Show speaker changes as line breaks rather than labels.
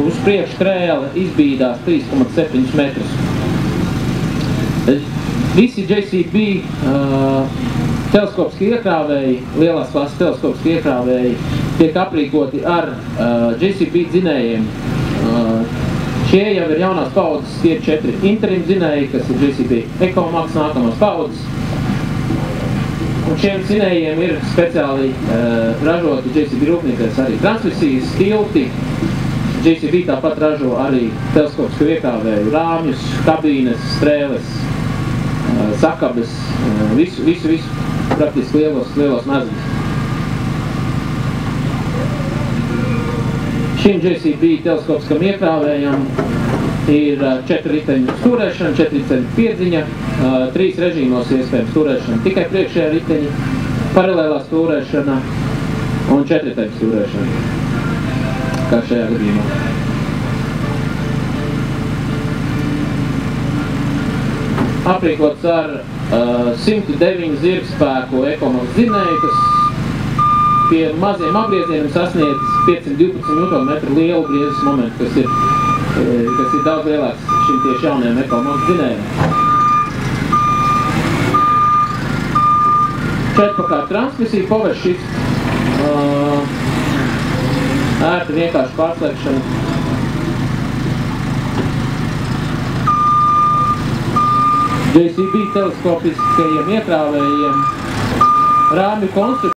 uz priekšu trēle izbīdās 3,7 metrus. Visi JCB teleskopski iekrāvēji, lielās klases teleskopski iekrāvēji, tiek aprīkoti ar JCB dzinējiem. Šie jau ir jaunās paudzes, tie 4 interim dzinēji, kas ir JCB EcoMax nākamās paudzes. Un šiem dzinējiem ir speciāli ražoti JCB rūpnīcēs arī transmisijas, tilti. JCB tāpat ražo arī teleskopsku iekrāvēju rāmjus, kabīnes, strēles, sakabes, visu praktiski lielos mezgus. Šim JCB teleskopskam iekrāvējam ir 4 riteņu stūrēšana, 4 riteņu piedziņa, 3 režīmos iespējams stūrēšana, tikai priekšējā riteņa, paralēlā stūrēšana un 4 riteņu stūrēšana, kā šajā gadījumā. Aprīkots ar 109 zirgspēku EcoMax dzinēju, kas pie maziem apgriezieniem sasniedz 512 Nm lielu griezes momentu, kas ir daudz lielāks šim tieši jaunajam EcoMax dzinējam. 4-pakārt transmisija, power shift, ērta vienkārši pārslēgšana. JCB teleskopiskajiem iekrāvējiem rāmju konstrukciju